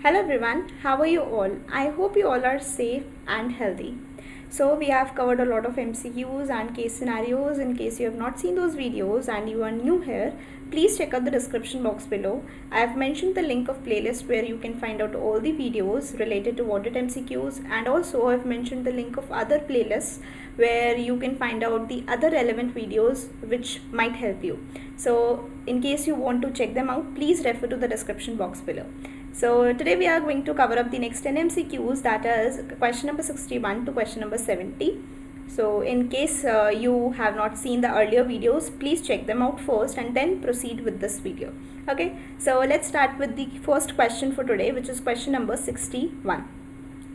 Hello everyone, how are you all? I hope you all are safe and healthy. So, we have covered a lot of MCQs and case scenarios. In case you have not seen those videos and you are new here, please check out the description box below. I have mentioned the link of playlist where you can find out all the videos related to audit MCQs, and also I have mentioned the link of other playlists where you can find out the other relevant videos which might help you. So, in case you want to check them out, please refer to the description box below. So today we are going to cover up the next 10 MCQs, that is question number 61 to question number 70. So in case you have not seen the earlier videos, please check them out first and then proceed with this video. Okay, so let's start with the first question for today, which is question number 61.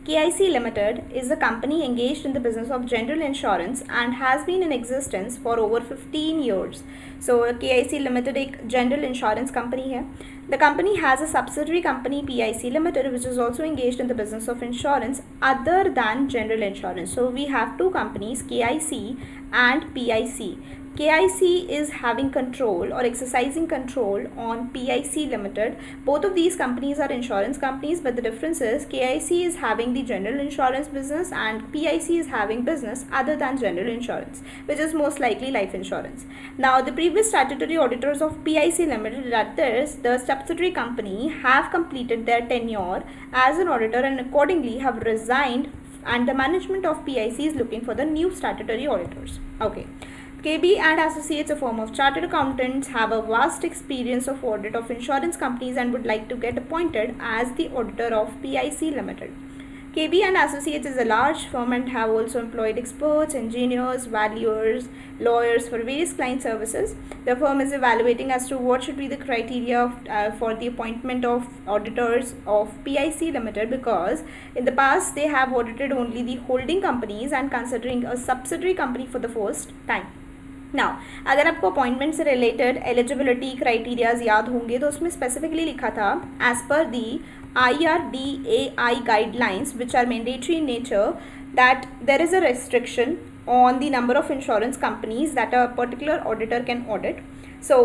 KIC Limited is a company engaged in the business of general insurance and has been in existence for over 15 years. So KIC Limited एक general insurance company है. The company has a subsidiary company PIC Limited which is also engaged in the business of insurance other than general insurance. So we have two companies, KIC and PIC. KIC is having control or exercising control on PIC Limited. Both of these companies are insurance companies, but the difference is KIC is having the general insurance business and PIC is having business other than general insurance, which is most likely life insurance. Now, the previous statutory auditors of PIC Limited, that is the subsidiary company, have completed their tenure as an auditor and accordingly have resigned, and the management of PIC is looking for the new statutory auditors. Okay. KB and Associates, a firm of chartered accountants, have a vast experience of audit of insurance companies and would like to get appointed as the auditor of PIC Limited. KB and Associates is a large firm and have also employed experts, engineers, valuers, lawyers for various client services. The firm is evaluating as to what should be the criteria for the appointment of auditors of PIC Limited, because in the past they have audited only the holding companies and considering a subsidiary company for the first time. Now अगर आपको appointment से related eligibility criterias याद होंगे तो उसमें specifically लिखा था as per the IRDAI guidelines which are mandatory in nature that there is a restriction on the number of insurance companies that a particular auditor can audit. So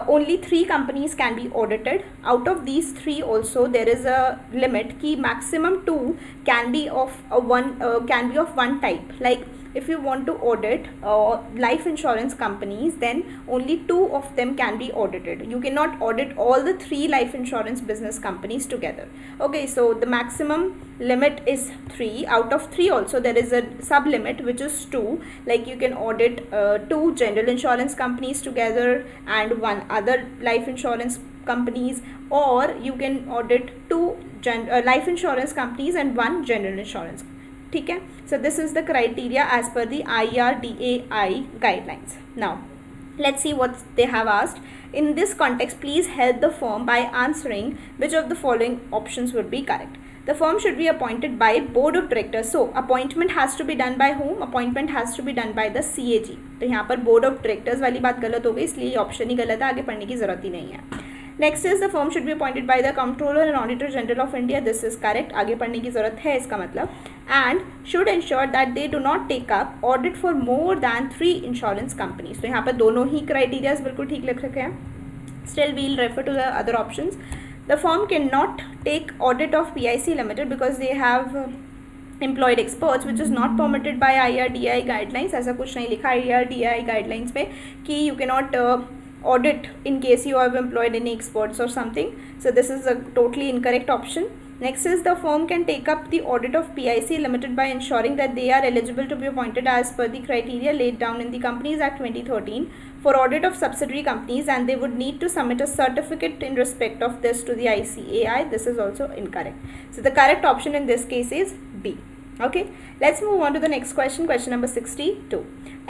only 3 companies can be audited. Out of these 3 also there is a limit कि maximum 2 can be of one type. Like if you want to audit life insurance companies, then only 2 of them can be audited. You cannot audit all the 3 life insurance business companies together. Okay, so the maximum limit is 3. Out of 3 also there is a sub limit which is 2. Like you can audit 2 general insurance companies together and 1 other life insurance companies, or you can audit 2 life insurance companies and 1 general insurance. ठीक है, so this is the criteria as per the IRDAI guidelines. Now let's see what they have asked. In this context, please help the firm by answering which of the following options would be correct. The firm should be appointed by board of directors. So appointment has to be done by whom? Appointment has to be done by the CAG. तो यहाँ पर board of directors वाली बात गलत हो गई, इसलिए ये ऑप्शन ही गलत है, आगे पढ़ने की जरूरत ही नहीं है. Next is the firm should be appointed by the controller and auditor general of India. This is correct, आगे पढ़ने की जरूरत है इसका मतलब. And should ensure that they do not take up audit for more than 3 insurance companies. तो यहाँ पर दोनों ही क्राइटेरियाज बिल्कुल ठीक लिख रखे हैं. Still we'll refer to the other options. The firm can not take audit of PIC limited because they have employed experts which is not permitted by IRDAI guidelines. ऐसा कुछ नहीं लिखा IRDAI guidelines में कि you cannot audit in case you have employed any experts or something. So this is a totally incorrect option. Next is the firm can take up the audit of PIC Limited by ensuring that they are eligible to be appointed as per the criteria laid down in the Companies Act 2013 for audit of subsidiary companies, and they would need to submit a certificate in respect of this to the ICAI. This is also incorrect. So the correct option in this case is B. Okay, let's move on to the next question, question number 62.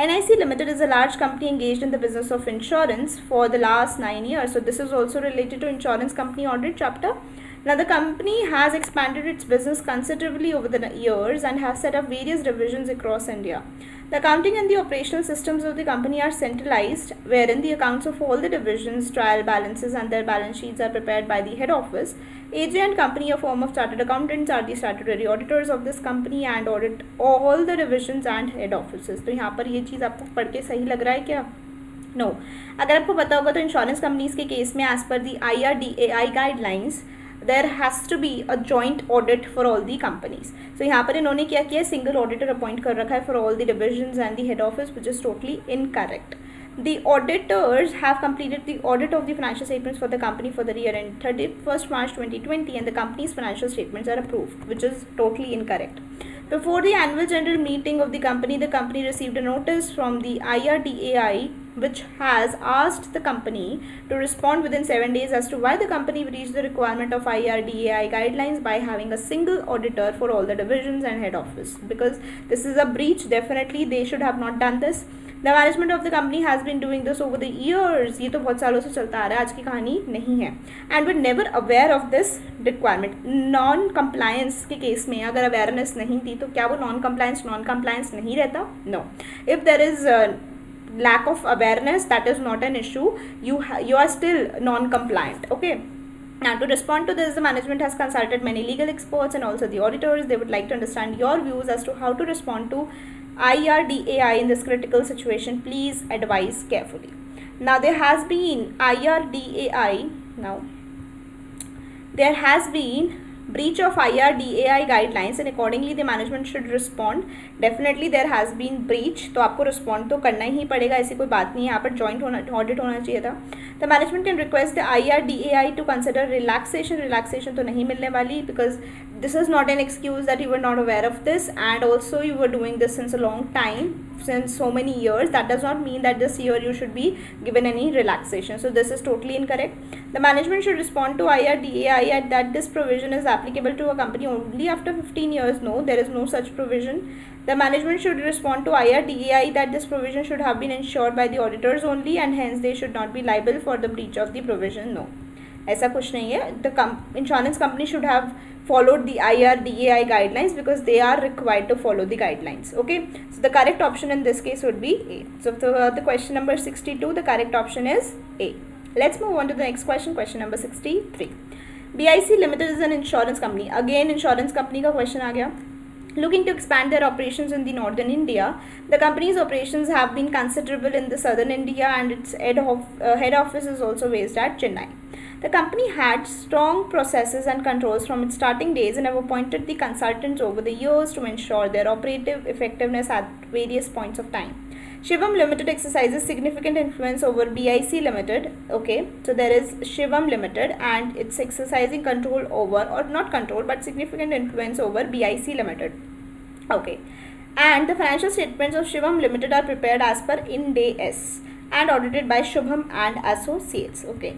NIC Limited is a large company engaged in the business of insurance for the last 9 years. So this is also related to insurance company audit chapter. Now the company has expanded its business considerably over the years and has set up various divisions across India. The accounting and the operational systems of the company are centralized, wherein the accounts of all the divisions, trial balances and their balance sheets are prepared by the head office. AJ and Company, a firm of chartered accountants, are the statutory auditors of this company and audit all the divisions and head offices. तो यहाँ पर ये चीज़ आपको पढ़ के सही लग रहा है क्या? नो. अगर आपको पता होगा तो इंश्योरेंस कंपनीज के केस में as per the IRDAI guidelines there has to be a joint audit for all the companies. So यहाँ पर इन्होंने क्या किया, सिंगल ऑडिटर अपॉइंट कर रखा है for all the divisions and the head office, which is totally incorrect. The auditors have completed the audit of the financial statements for the company for the year end 31st March 2020 and the company's financial statements are approved, which is totally incorrect. Before the annual general meeting of the company received a notice from the IRDAI which has asked the company to respond within 7 days as to why the company reached the requirement of IRDAI guidelines by having a single auditor for all the divisions and head office. Because this is a breach, definitely they should have not done this. The management of the company has been doing this over the years. ये तो बहुत सालों से चलता आ रहा है, आज की कहानी नहीं है. And were never aware of this requirement. Non compliance के केस में अगर अवेयरनेस नहीं थी तो क्या वो नॉन कंप्लायंस नहीं रहता? No. If there is lack of awareness, that is not an issue. You are still non-compliant. Okay. Now, to respond to this, the management has consulted many legal experts and also the auditors. They would like to understand your views as to how to respond to IRDAI in this critical situation. Please advise carefully. Now, there has been breach of IRDAI guidelines and accordingly the management should respond. Definitely there has been breach, तो आपको respond तो करना ही पड़ेगा, ऐसी कोई बात नहीं है. यहाँ पर joint audit होना चाहिए था. The management can request the IRDAI to consider relaxation तो नहीं मिलने वाली, because this is not an excuse that you were not aware of this and also you were doing this since a long time, since so many years. That does not mean that this year you should be given any relaxation. So this is totally incorrect. The management should respond to IRDAI that this provision is applicable to a company only after 15 years. No, there is no such provision. The management should respond to IRDAI that this provision should have been ensured by the auditors only and hence they should not be liable for the breach of the provision. No, ऐसा कुछ नहीं है. The insurance company should have followed the IRDAI guidelines because they are required to follow the guidelines. Okay, so the correct option in this case would be A. So the question number 62, the correct option is A. Let's move on to the next question, question number 63. BIC Limited is an insurance company. Again insurance company का question आ गया. Looking to expand their operations in the northern India, the company's operations have been considerable in the southern India and its head office is also based at Chennai. The company had strong processes and controls from its starting days and have appointed the consultants over the years to ensure their operative effectiveness at various points of time. Shivam Limited exercises significant influence over BIC Limited. Okay, so there is Shivam Limited and it's exercising control over, or not control but significant influence over BIC Limited. Okay, and the financial statements of Shivam Limited are prepared as per Ind AS and audited by Shubham and Associates. Okay.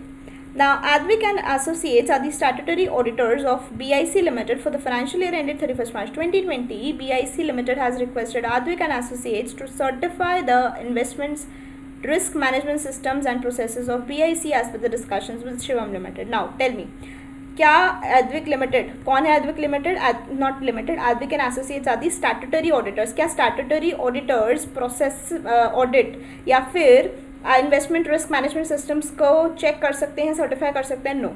Now, Advik and Associates are the statutory auditors of BIC Limited for the financial year ended 31st March 2020. BIC Limited has requested Advik and Associates to certify the investments, risk management systems and processes of BIC as per the discussions with Shivam Limited. Now, tell me, क्या Advik Limited, कौन है Advik Limited? Not Limited, Advik and Associates are the statutory auditors. क्या statutory auditors process audit या फिर investment risk management systems को check कर सकते हैं, सर्टिफाई कर सकते हैं? No.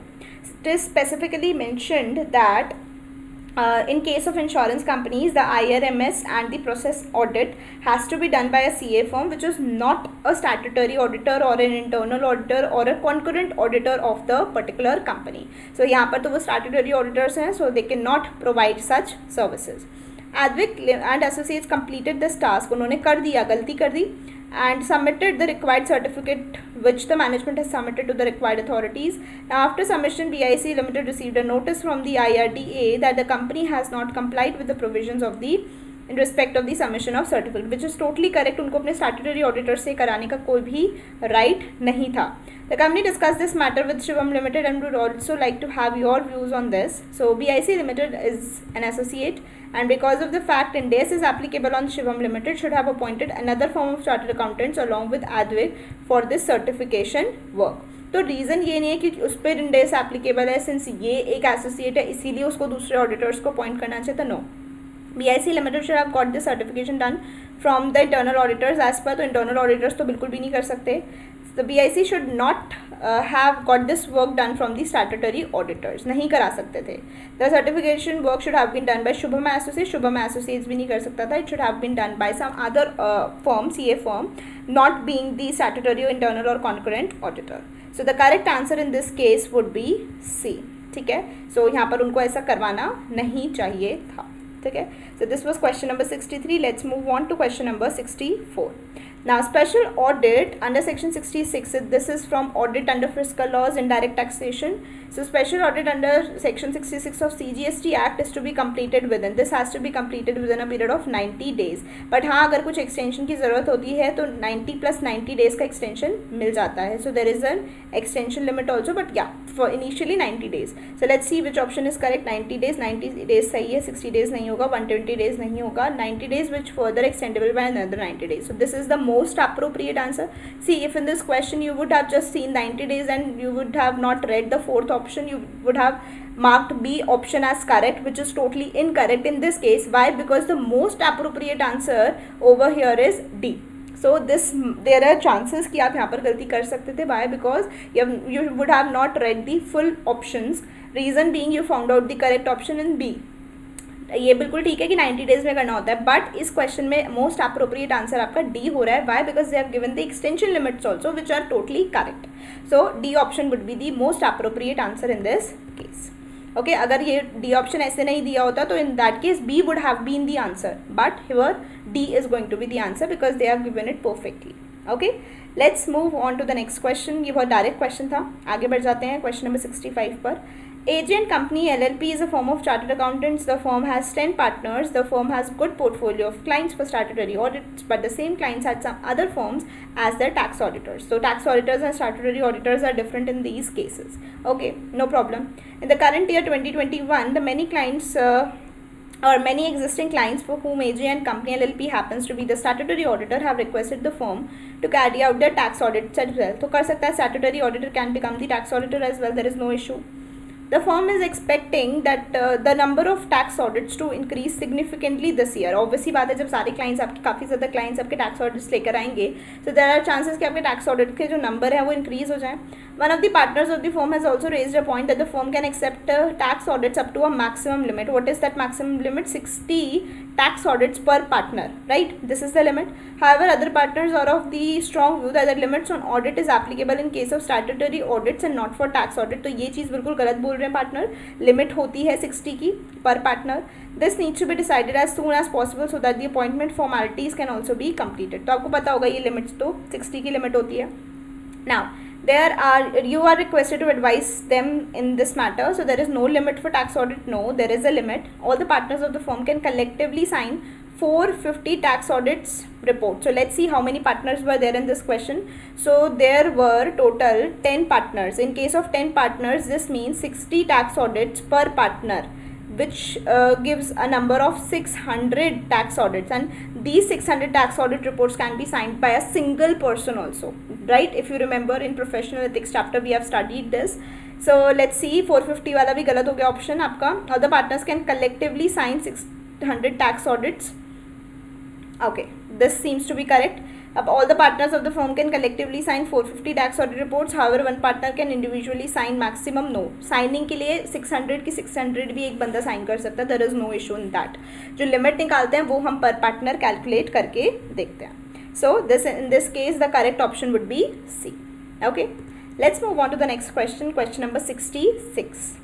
It is specifically mentioned that in case of insurance companies, the IRMS and the process audit has to be done by a CA firm, which is not a statutory auditor or an internal auditor or a concurrent auditor of the particular company. So यहाँ पर तो वो statutory auditors हैं, so they cannot provide such services. Advik and Associates completed this task. उन्होंने कर दिया, गलती कर दी, and submitted the required certificate which the management has submitted to the required authorities. Now, after submission, BIC Limited received a notice from the IRDA that the company has not complied with the provisions of the in respect of the submission of certificate, which is totally correct. उनको अपने statutory auditor से कराने का कोई भी right नहीं था. The company discussed this matter with Shivam Limited and would also like to have your views on this. So, BIC Limited is an associate and because of the fact Ind AS is applicable on Shivam Limited should have appointed another firm of chartered accountants along with Advik for this certification work. तो reason ये नहीं है कि उस पर Ind AS applicable है, since ये एक एसोसिएट है इसीलिए उसको दूसरे ऑडिटर्स को अपॉइंट करना चाहिए. तो no, BIC Limited should have got this certification done from the internal auditors as per. तो internal auditors तो बिल्कुल भी नहीं कर सकते. The BIC should not have got this work done from the statutory auditors. नहीं करा सकते थे. The certification work should have been done by Shubham Associates. Shubham Associates भी नहीं कर सकता था. It should have been done by some other firm, CA firm, not being the statutory or internal or concurrent auditor. So the correct answer in this case would be C. ठीक है, सो यहाँ पर उनको ऐसा करवाना नहीं चाहिए था, ठीक है. So this was question number 63. Let's move on to question number 64. Now special audit under section 66, this is from audit under fiscal laws, indirect taxation. So special audit under section 66 of CGST Act is to be completed within, this has to be completed within a period of 90 days. But हाँ अगर कुछ extension की ज़रूरत होती है तो 90 plus 90 days का extension मिल जाता है. So there is an extension limit also, but yeah, for initially 90 days. So let's see which option is correct. 90 days, 90 days सही है, 60 days नहीं होगा, 120 days नहीं होगा, 90 days which further extendable by another 90 days. So this is the most appropriate answer. See, if in this question you would have just seen 90 days and you would have not read the fourth option, you would have marked B option as correct, which is totally incorrect in this case. Why? Because the most appropriate answer over here is D. So this, there are chances कि आप यहाँ पर गलती कर सकते थे. Why? Because you would have not read the full options. Reason being you found out the correct option in B. ये बिल्कुल ठीक है कि 90 डेज में करना होता है, बट इस क्वेश्चन में मोस्ट अप्रोप्रिएट आंसर आपका डी हो रहा है. Why? Because they have given the extension limits also which are totally correct. So D option would be the most appropriate answer in this case. Okay, अगर ये D option ऐसे नहीं दिया होता तो in that case B would have been the answer, but here D is going to be the answer because they have given it perfectly. Okay, let's move on to the next question. ये बहुत direct question था. आगे बढ़ जाते हैं question number 65 पर. AG & Company LLP is a firm of chartered accountants. The firm has 10 partners. The firm has good portfolio of clients for statutory audits, but the same clients had some other firms as their tax auditors. So tax auditors and statutory auditors are different in these cases. Okay, no problem. In the current year 2021, the many clients or many existing clients for whom AG & Company LLP happens to be the statutory auditor have requested the firm to carry out their tax audits as well. तो कर सकता है statutory auditor can become the tax auditor as well. There is no issue. The firm is expecting that the number of tax audits to increase significantly this year. Obviously बात है, जब सारे clients आपके काफ़ी ज़्यादा clients आपके tax audits लेकर आएंगे, so there are chances कि आपके tax audit के जो number है वो increase हो जाए. One of the partners of the firm has also raised a point that the firm can accept tax audits up to a maximum limit. What is that maximum limit? 60 tax audits per partner, right? This is the limit. However, other partners are of the strong view that the limits on audit is applicable in case of statutory audits and not for tax audit. तो ये चीज़ बिल्कुल गलत बोल रहे हैं partner. Limit होती है 60 की पर partner. This needs to be decided as soon as possible so that the appointment formalities can also be completed. तो आपको पता होगा ये लिमिट्स तो 60 की लिमिट होती है. Now you are requested to advise them in this matter. So there is no limit for tax audit. No, there is a limit. All the partners of the firm can collectively sign 450 tax audits report. So let's see how many partners were there in this question. So there were total 10 partners. In case of 10 partners, this means 60 tax audits per partner, which gives a number of 600 tax audits, and these 600 tax audit reports can be signed by a single person also, right? If you remember in professional ethics chapter we have studied this. So let's see, 450 वाला भी गलत हो गया option आपका. Other partners can collectively sign 600 tax audits. Okay, this seems to be correct. अब all the partners of the firm can collectively sign 450 tax audit reports. However, one partner can individually sign maximum. No, signing के लिए 600 की 600 भी एक बंदा sign कर सकता है. There is no issue in that. जो लिमिट निकालते हैं वो हम पर पार्टनर कैलकुलेट करके देखते हैं. So this, in this case, the correct option would be C. Okay, let's move on to the next question. Question number 66.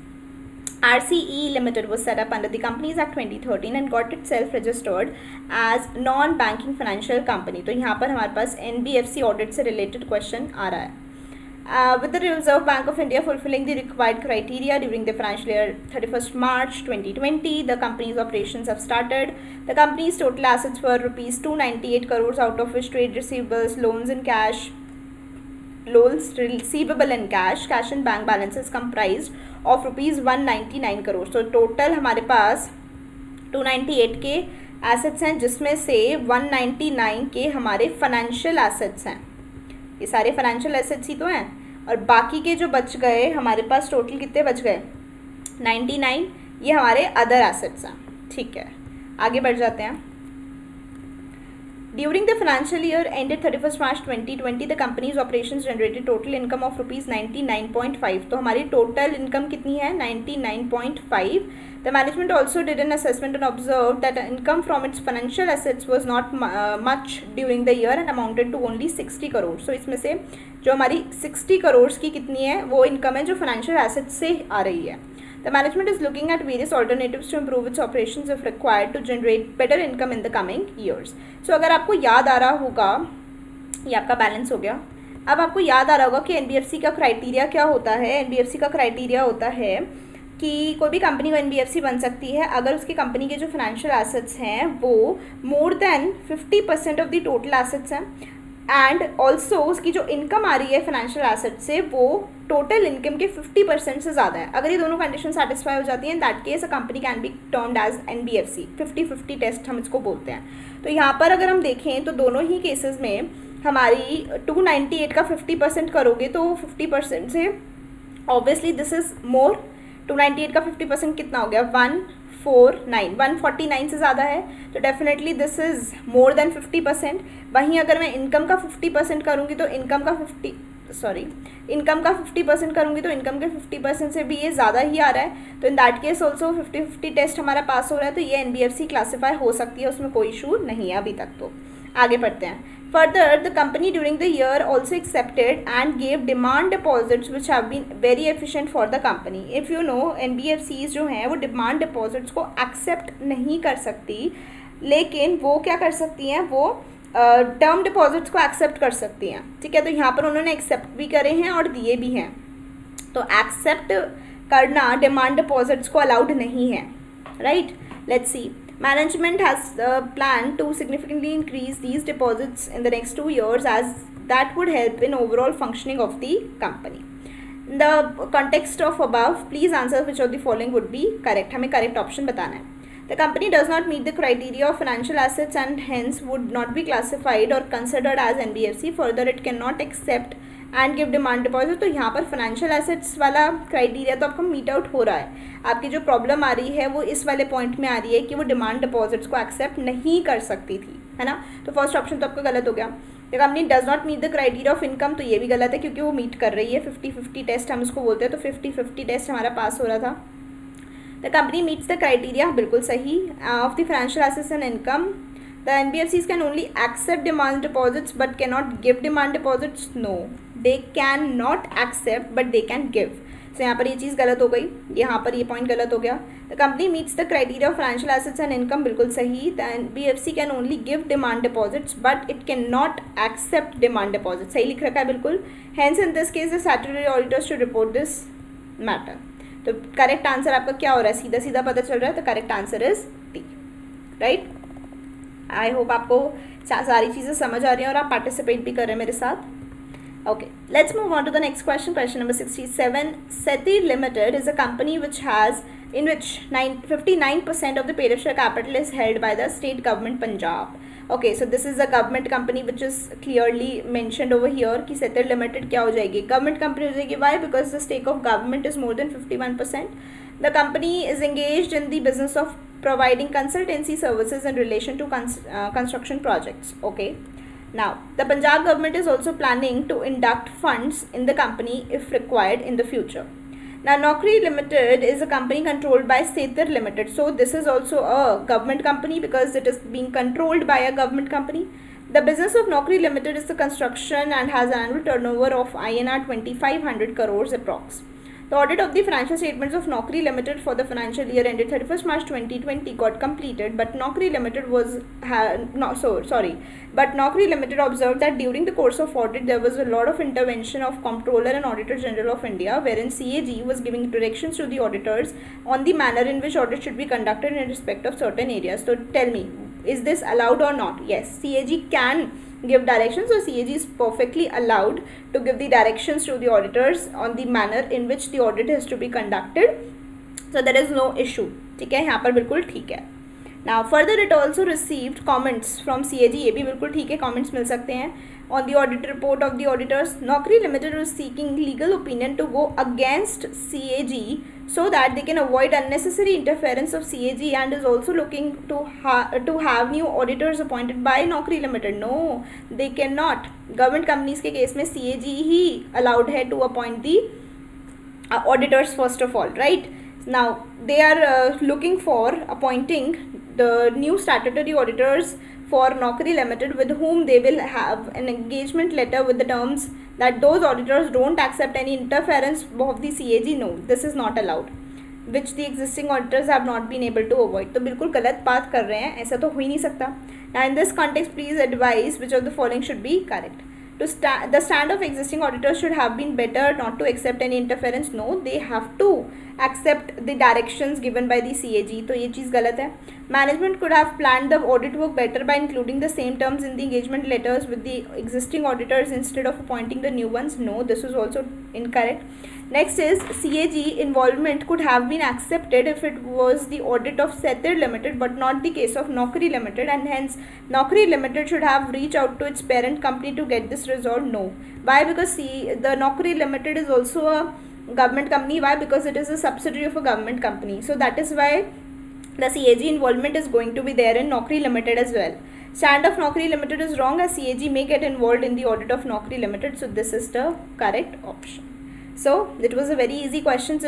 RCE Limited was set up under the Companies Act 2013 and got itself registered as non-banking financial company. तो यहाँ पर हमारे पास NBFC audit से related question आ रहा है. With the Reserve Bank of India fulfilling the required criteria during the financial year 31st March 2020, the company's operations have started. The company's total assets were rupees 298 crores, out of which trade receivables, loans receivable in cash and bank balances comprised of rupees 199 crores. So total हमारे पास 298 के assets हैं, जिसमें से 199 के हमारे financial assets हैं. ये सारे फाइनेंशियल एसेट्स ही तो हैं, और बाकी के जो बच गए हमारे पास टोटल कितने बच गए? 99. ये हमारे अदर एसेट्स हैं. ठीक है, आगे बढ़ जाते हैं. During the financial year ended 31st March 2020, the company's operations generated total income of rupees 99.5. तो हमारी total income कितनी है? 99.5. The management also did an assessment and observed that income from its financial assets was not much during the year and amounted to only 60 crores. So इसमें से जो हमारी 60 crores की कितनी है वो income है जो financial assets से आ रही है. The management is looking at various alternatives to improve its operations if required to generate better income in the coming years. So अगर आपको याद आ रहा होगा, ये आपका बैलेंस हो गया. अब आपको याद आ रहा होगा कि एनबीएफसी का क्राइटेरिया क्या होता है. एनबीएफसी का क्राइटेरिया होता है कि कोई भी कंपनी को एनबीएफसी बन सकती है अगर उसकी कंपनी के जो फाइनेंशियल एसेट्स हैं वो more than 50% of the total assets हैं, एंड ऑल्सो उसकी जो इनकम आ रही है फाइनेंशियल एसेट से वो टोटल इनकम के 50% से ज़्यादा है. अगर ये दोनों कंडीशन सेटिस्फाई हो जाती हैं, that case a company can be termed as NBFC. 50-50 test हम इसको बोलते हैं. तो यहाँ पर अगर हम देखें तो दोनों ही केसेस में हमारी 298 का 50% करोगे तो 50% से ऑब्वियसली दिस इज़ मोर. 298 का 50% कितना हो गया? 149 से ज़्यादा है, तो definitely this is more than 50%. वहीं अगर मैं इनकम का 50% करूँगी तो इनकम का 50% करूँगी तो इनकम के 50% से भी ये ज़्यादा ही आ रहा है. तो in that case also 50-50 test हमारा पास हो रहा है, तो ये एनबीएफसी क्लासीफाई हो सकती है, उसमें कोई इशू नहीं है अभी तक. तो आगे पढ़ते हैं. Further, the company during the year also accepted and gave demand deposits which have been very efficient for the company. If you know, NBFCs जो हैं वो demand deposits को accept नहीं कर सकती, लेकिन वो क्या कर सकती हैं, वो टर्म डिपॉजिट्स को एक्सेप्ट कर सकती हैं. ठीक है, तो यहाँ पर उन्होंने एक्सेप्ट भी करे हैं और दिए भी हैं. तो एक्सेप्ट करना डिमांड डिपॉजिट्स को अलाउड नहीं है. Right, let's see. Management has planned to significantly increase these deposits in the next 2 years as that would help in overall functioning of the company. In the context of above, please answer which of the following would be correct. हमें correct option बताना है. The company does not meet the criteria of financial assets and hence would not be classified or considered as NBFC. Further, it cannot accept and give demand deposit. तो यहाँ पर financial assets वाला criteria तो आपका meet out हो रहा है. आपकी जो प्रॉब्लम आ रही है वो इस वाले पॉइंट में आ रही है कि वो डिमांड डिपॉजिट्स को एक्सेप्ट नहीं कर सकती थी, है ना. तो फर्स्ट ऑप्शन तो आपका गलत हो गया. The company does not meet the criteria of income, तो ये भी गलत है क्योंकि वो मीट कर रही है. 50-50 टेस्ट हम उसको बोलते हैं, तो 50-50 टेस्ट हमारा पास हो रहा था. The company meets the criteria, बिल्कुल सही. Of the financial assets and income, the NBFCs can only accept demand deposits but cannot give demand deposits. No, they cannot accept but they can give. So यहाँ पर ये चीज़ गलत हो गई, यहाँ पर ये पॉइंट गलत हो गया. The company meets the criteria of financial assets and income, बिल्कुल सही. The NBFC can only give demand deposits but it cannot accept demand deposits. सही लिख रखा है बिल्कुल. Hence in this case the statutory auditors should report this matter. तो correct answer आपका क्या हो रहा है, सीधा सीधा पता चल रहा है. तो correct answer is D. Right, I hope आपको सारी चीज़ें समझ आ रही हैं और आप पार्टिसिपेट भी कर रहे हैं मेरे साथ. Okay, let's move on to the next question. Question number 67. Sethi limited is a company which has in which 59% of the paid share capital is held by the state government Punjab. Okay, so this is a government company which is clearly mentioned over here कि सेती limited क्या हो जाएगी, government company हो जाएगी. Why? Because the stake of government is more than 51%. The company is engaged in the business of providing consultancy services in relation to construction projects. Okay. Now, the Punjab government is also planning to induct funds in the company if required in the future. Now, Naukri Limited is a company controlled by Sethi Limited. So, this is also a government company because it is being controlled by a government company. The business of Naukri Limited is the construction and has an annual turnover of INR 2500 crores approx. The audit of the financial statements of Naukri Limited for the financial year ended 31st March 2020 got completed, but Naukri Limited but Naukri Limited observed that during the course of audit there was a lot of intervention of Comptroller and Auditor General of India, wherein CAG was giving directions to the auditors on the manner in which audit should be conducted in respect of certain areas. So tell me, is this allowed or not? Yes, CAG can give directions, so CAG is perfectly allowed to give the directions to the auditors on the manner in which the audit has to be conducted. So there is no issue. ठीक है, यहाँ पर बिल्कुल ठीक है. Now further it also received comments from CAG, ये भी बिल्कुल ठीक है, comments मिल सकते हैं. On the audit report of the auditors, Naukri Limited was seeking legal opinion to go against CAG so that they can avoid unnecessary interference of CAG, and is also looking to have new auditors appointed by Naukri Limited. No, they cannot. Government companies के case में CAG ही allowed है to appoint the auditors first of all, right? Now they are looking for appointing the new statutory auditors for Naukri Limited, with whom they will have an engagement letter with the terms that those auditors don't accept any interference of the CAG. No, this is not allowed. Which the existing auditors have not been able to avoid. तो बिल्कुल गलत बात कर रहे हैं, ऐसा तो हो ही नहीं सकता. Now in this context please advise which of the following should be correct. The stand of existing auditors should have been better not to accept any interference. No, they have to accept the directions given by the CAG. तो ये चीज़ गलत है. Management could have planned the audit work better by including the same terms in the engagement letters with the existing auditors instead of appointing the new ones. No, this is also incorrect. Next is CAG involvement could have been accepted if it was the audit of Setir Limited but not the case of Naukri Limited, and hence Naukri Limited should have reached out to its parent company to get this resolved. No. Why? Because the Naukri Limited is also a government company. Why? Because it is a subsidiary of a government company. So that is why the CAG involvement is going to be there in Naukri Limited as well. Stand of Naukri Limited is wrong, as CAG may get involved in the audit of Naukri Limited. So this is the correct option. So it was a very easy questions.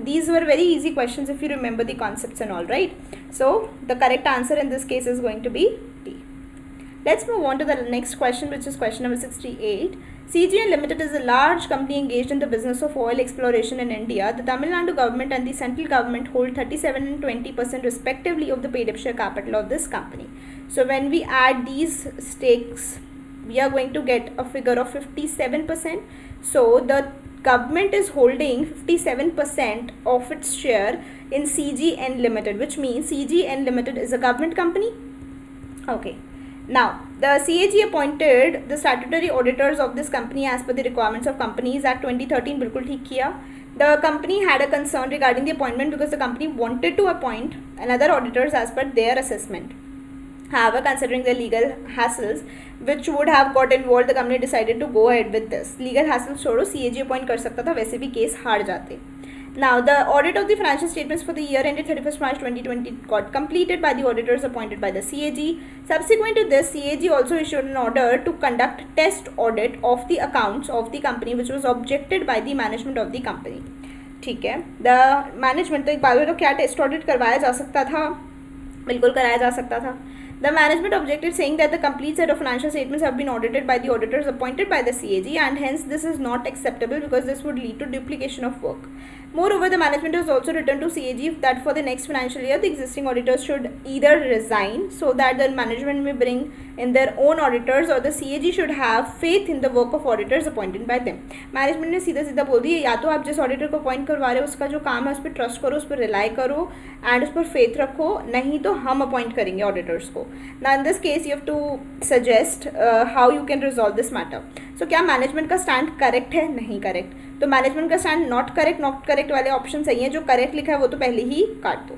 These were very easy questions if you remember the concepts and all, right? So the correct answer in this case is going to be D. Let's move on to the next question, which is question number 68. CGN Limited is a large company engaged in the business of oil exploration in India. The Tamil Nadu government and the central government hold 37 and 20% respectively of the paid-up share capital of this company. So when we add these stakes, we are going to get a figure of 57%. So the government is holding 57% of its share in CGN Limited, which means CGN Limited is a government company. Okay. Now, the CAG appointed the statutory auditors of this company as per the requirements of Companies Act 2013. बिल्कुल ठीक किया. The company had a concern regarding the appointment because the company wanted to appoint another auditors as per their assessment. However, considering the legal hassles which would have got involved, the company decided to go ahead with this. Legal hassles छोड़ो, CAG appoint कर सकता था, वैसे भी case हार जाते. Now, the audit of the financial statements for the year ended 31st March 2020 got completed by the auditors appointed by the CAG. Subsequent to this, CAG also issued an order to conduct test audit of the accounts of the company, which was objected by the management of the company. ठीक है. The management, तो एक बार तो क्या test audit करवाया जा सकता था? बिल्कुल कराया जा सकता था. The management objected, saying that the complete set of financial statements have been audited by the auditors appointed by the CAG, and hence this is not acceptable because this would lead to duplication of work. Moreover, the management has also written to CAG that for the next financial year, the existing auditors should either resign so that the management may bring in their own auditors, or the CAG should have faith in the work of auditors appointed by them. Management ने सीधा सीधा बोल दिया, या तो आप जिस auditor को अपॉइंट करवा रहे हो उसका जो काम है उस पर ट्रस्ट करो, उस पर रिलाई करो एंड उस पर फेथ रखो, नहीं तो हम अपॉइंट करेंगे ऑडिटर्स को. Now in this case you have to suggest how you can resolve this matter. So क्या मैनेजमेंट का स्टैंड करेक्ट है? नहीं करेक्ट. तो मैनेजमेंट का स्टैंड नॉट करेक्ट वाले ऑप्शन सही है. जो करेक्ट लिखा है वो तो पहले ही काट दो.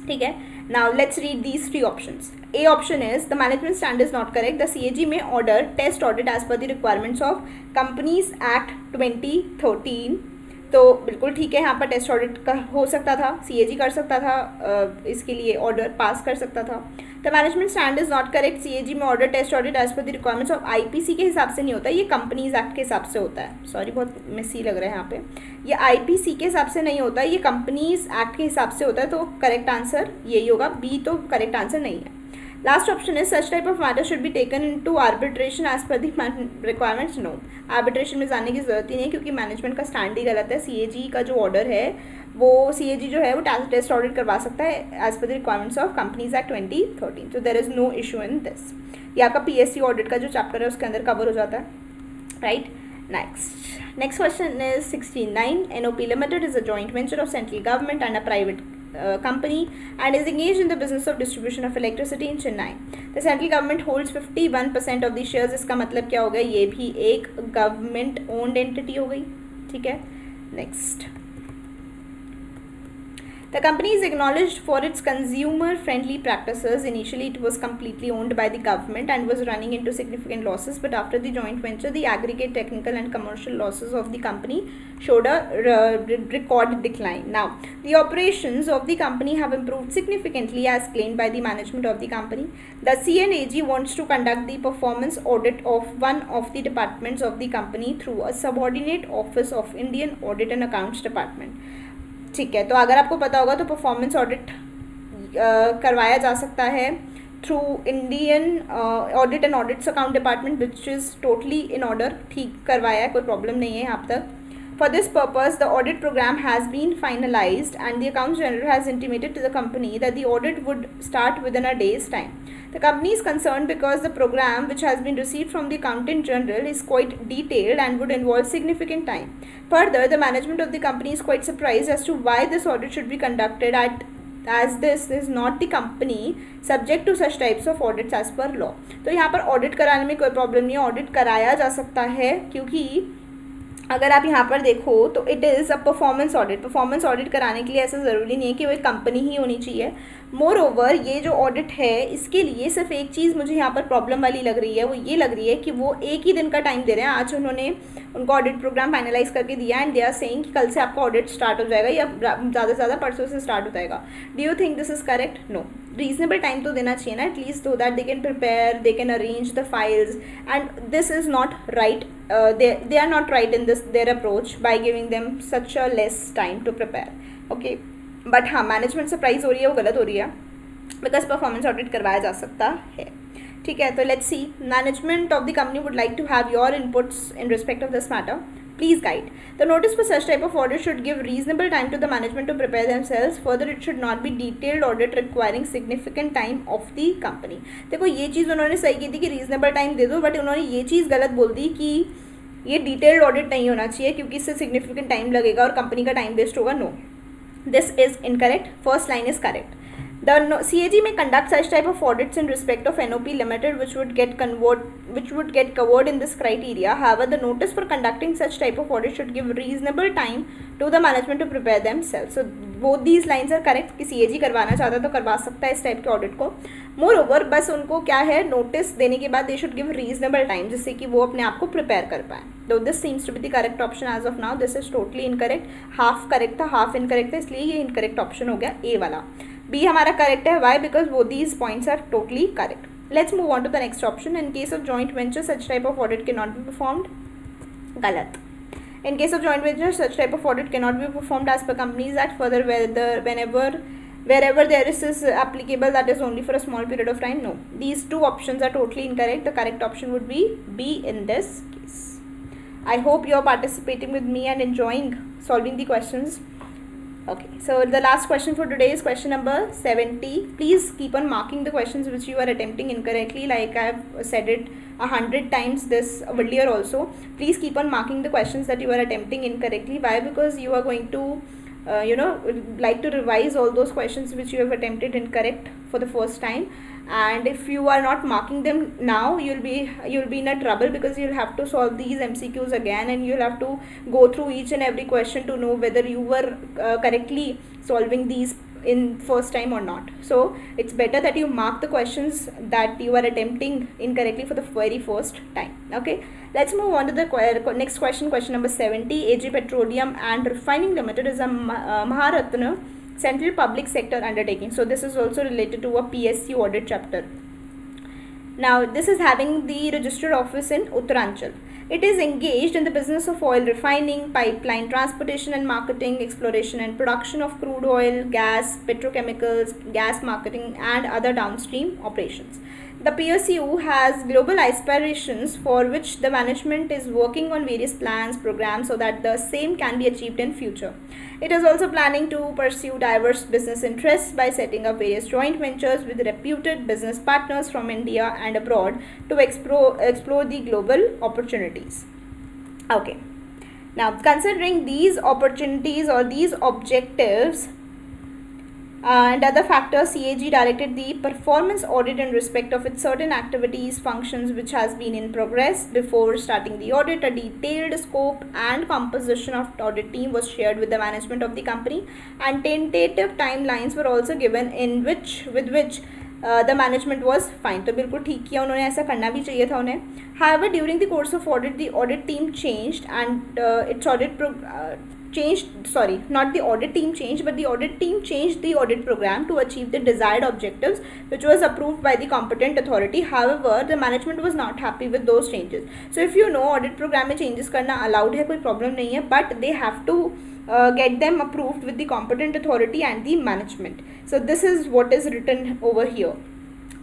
ठीक है. Now let's read these three options. A option is the management stand is not correct. The CAG may order test audit as per the requirements of Companies Act 2013. तो बिल्कुल ठीक है, यहाँ पर टेस्ट ऑडिट का हो सकता था, CAG कर सकता था, इसके लिए ऑर्डर पास कर सकता था. The management stand is not correct. CAG में order test audit as per the requirements of IPC के हिसाब से नहीं होता, ये कंपनीज एक्ट के हिसाब से होता है. सॉरी, बहुत मिसी लग रहा है यहाँ पे. ये IPC के हिसाब से नहीं होता, ये कंपनीज एक्ट के हिसाब से होता है. तो करेक्ट आंसर यही होगा. बी तो करेक्ट आंसर नहीं है. Last option is such type of matter should be taken into arbitration as per the requirements. No, arbitration में जाने की ज़रूरत ही नहीं, क्योंकि मैनेजमेंट का स्टैंड ही गलत है. CAG का जो ऑर्डर है वो CAG जो है वो टेस्ट ऑडिट करवा सकता है as per the requirements of companies act 2013. तो there is no issue in this. ये आपका PSC ऑडिट का जो चैप्टर है उसके अंदर कवर हो जाता है, right. Next question is 69. NOP Limited is a joint venture of central government and a private company and is engaged in the business of distribution of electricity in Chennai. The central government holds 51% of the shares. इसका मतलब क्या हो गया? ये भी एक government owned entity हो गई. ठीक है. Next, the company is acknowledged for its consumer-friendly practices. Initially, it was completely owned by the government and was running into significant losses. But after the joint venture, the aggregate technical and commercial losses of the company showed a record decline. Now, the operations of the company have improved significantly as claimed by the management of the company. The CNAG wants to conduct the performance audit of one of the departments of the company through a subordinate office of Indian Audit and Accounts Department. ठीक है. तो अगर आपको पता होगा तो performance audit करवाया जा सकता है through Indian audit and audits account department, which is totally in order. ठीक करवाया है, कोई प्रॉब्लम नहीं है यहाँ तक. For this purpose, the audit program has been finalized and the Accounts General has intimated to the company that the audit would start within a day's time. The company is concerned because the program which has been received from the Accountant General is quite detailed and would involve significant time. Further, the management of the company is quite surprised as to why this audit should be conducted as this is not the company subject to such types of audits as per law. तो यहाँ पर audit कराने में कोई problem नहीं है, audit कराया जा सकता है क्योंकि अगर आप यहाँ पर देखो तो it is a performance audit कराने के लिए ऐसा ज़रूरी नहीं है कि वो एक कंपनी ही होनी चाहिए. मोर ओवर ये जो ऑडिट है इसके लिए सिर्फ एक चीज़ मुझे यहाँ पर प्रॉब्लम वाली लग रही है, वो ये लग रही है कि वो एक ही दिन का टाइम दे रहे हैं. आज उन्होंने उनको ऑडिट प्रोग्राम फाइनलाइज करके दिया एंड दे आर सेइंग कि कल से आपका ऑडिट स्टार्ट हो जाएगा या ज़्यादा से ज़्यादा परसों से स्टार्ट हो जाएगा. Do you think this is correct? No. Reasonable time तो देना चाहिए ना at least, so that they can prepare, they can arrange the files, and this is not right. They are not right in this their approach by giving them such a less time to prepare. Okay, but हाँ management से price हो रही है वो गलत हो रही है बिकॉज परफॉर्मेंस ऑडिट करवाया जा सकता है. ठीक है, तो let's see. Management of the company would like to have your inputs in respect of this matter. Please guide. The notice for such type of audit should give reasonable time to the management to prepare themselves. Further, it should not be detailed audit requiring significant time of the company. देखो ये चीज़ उन्होंने सही की थी कि reasonable time दे दो, but उन्होंने ये चीज़ गलत बोल दी कि ये डिटेल्ड ऑडिट नहीं होना चाहिए क्योंकि इससे सिग्निफिकेंट टाइम लगेगा और कंपनी का टाइम वेस्ट होगा. No, this is incorrect. First line is correct. The CAG may conduct such type of audits in respect of NOP Limited, which would get covered in this criteria. However, the notice for conducting such type of audit should give reasonable time to the management to prepare themselves. So both these lines are correct. कि CAG करवाना चाहता है तो करवा सकता है इस type के ऑडिट को. Moreover, बस उनको क्या है, नोटिस देने के बाद they should give reasonable time जिससे कि वो अपने आप को प्रिपेयर कर पाए. तो this seems to be the correct option as of now. This is totally incorrect. Half correct था, हाफ इनकरेक्ट था, इसलिए ये इनकरेक्ट ऑप्शन हो गया ए वाला. बी हमारा करेक्ट है. वाई? बिकॉज वो these points are totally correct. Let's move on to the next option. In case of joint venture such type of audit can not be performed. गलत. In case of joint venture, such type of audit cannot be performed as per Companies Act. Further, wherever there is applicable, that is only for a small period of time. No, these two options are totally incorrect. The correct option would be B in this case. I hope you are participating with me and enjoying solving the questions. Okay, so the last question for today is question number 70. Please keep on marking the questions which you are attempting incorrectly. Like I have said it 100 times this earlier also. Please keep on marking the questions that you are attempting incorrectly. Why? Because you are going to like to revise all those questions which you have attempted incorrect for the first time. And if you are not marking them now, you'll be in a trouble because you'll have to solve these MCQs again and you'll have to go through each and every question to know whether you were correctly solving these in first time or not. So it's better that you mark the questions that you are attempting incorrectly for the very first time. Okay, let's move on to the next question. Question number 70. AG Petroleum and Refining Limited is a Maharatna Central Public Sector undertaking. So this is also related to a PSU audit chapter. Now this is having the registered office in Uttaranchal. It is engaged in the business of oil refining, pipeline transportation and marketing, exploration and production of crude oil, gas, petrochemicals, gas marketing and other downstream operations. The PSU has global aspirations for which the management is working on various plans, programs so that the same can be achieved in future. It is also planning to pursue diverse business interests by setting up various joint ventures with reputed business partners from India and abroad to explore the global opportunities. Okay. Now, considering these opportunities or these objectives and other factors, CAG directed the performance audit in respect of its certain activities, functions which has been in progress. Before starting the audit, a detailed scope and composition of audit team was shared with the management of the company, and tentative timelines were also given with which the management was fine. तो बिल्कुल ठीक किया उन्होंने, ऐसा करना भी चाहिए था उन्हें. However, during the course of audit, the audit team changed and its not the audit team changed, but the audit team changed the audit program to achieve the desired objectives, which was approved by the competent authority. However, the management was not happy with those changes. So if you know audit program में changes करना allowed है, कोई problem नहीं है, but they have to get them approved with the competent authority and the management. So this is what is written over here.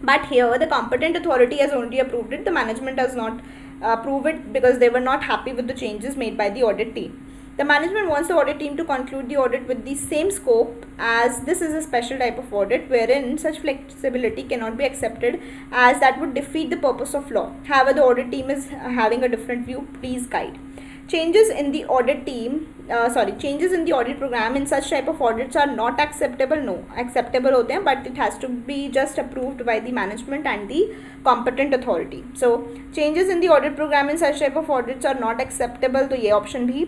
But here the competent authority has only approved it. The management has not approved it because they were not happy with the changes made by the audit team. The management wants the audit team to conclude the audit with the same scope, as this is a special type of audit wherein such flexibility cannot be accepted, as that would defeat the purpose of law. However, the audit team is having a different view. Please guide. Changes in the audit changes in the audit program in such type of audits are not acceptable. No, acceptable होते हैं, but it has to be just approved by the management and the competent authority. So changes in the audit program in such type of audits are not acceptable. तो ये option भी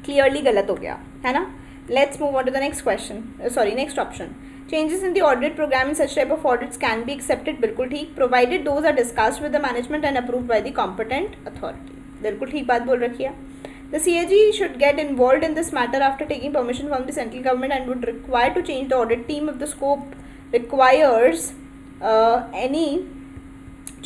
clearly गलत हो गया है ना. Let's move on to the next question. Next option. Changes in the audit program in such type of audits can be accepted. बिल्कुल ठीक, provided those are discussed with the management and approved by the competent authority. बिल्कुल ठीक बात बोल रखी है. The CAG should get involved in this matter after taking permission from the central government and would require to change the audit team if the scope requires any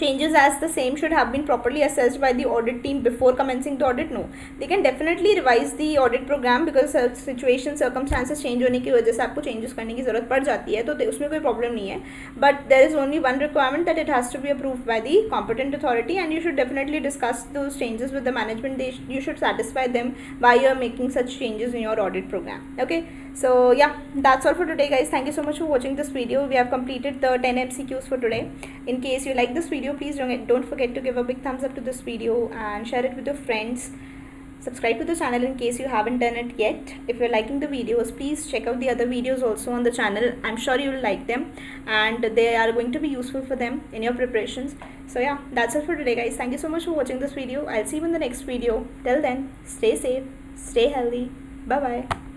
changes, as the same should have been properly assessed by the audit team before commencing the audit. No, they can definitely revise the audit program because situation circumstances change होने की वजह से आपको changes करने की ज़रूरत पड़ जाती है, तो उसमें कोई problem नहीं है. But there is only one requirement, that it has to be approved by the competent authority, and you should definitely discuss those changes with the management. You should satisfy them why you are making such changes in your audit program. Okay, so yeah, that's all for today, guys. Thank you so much for watching this video. We have completed the 10 MCQs for today. In case you like this video, please don't forget to give a big thumbs up to this video and share it with your friends. Subscribe to the channel in case you haven't done it yet. If you're liking the videos, please check out the other videos also on the channel. I'm sure you will like them and they are going to be useful for them in your preparations. So yeah, that's it for today, guys. Thank you so much for watching this video. I'll see you in the next video. Till then, stay safe, stay healthy. Bye bye.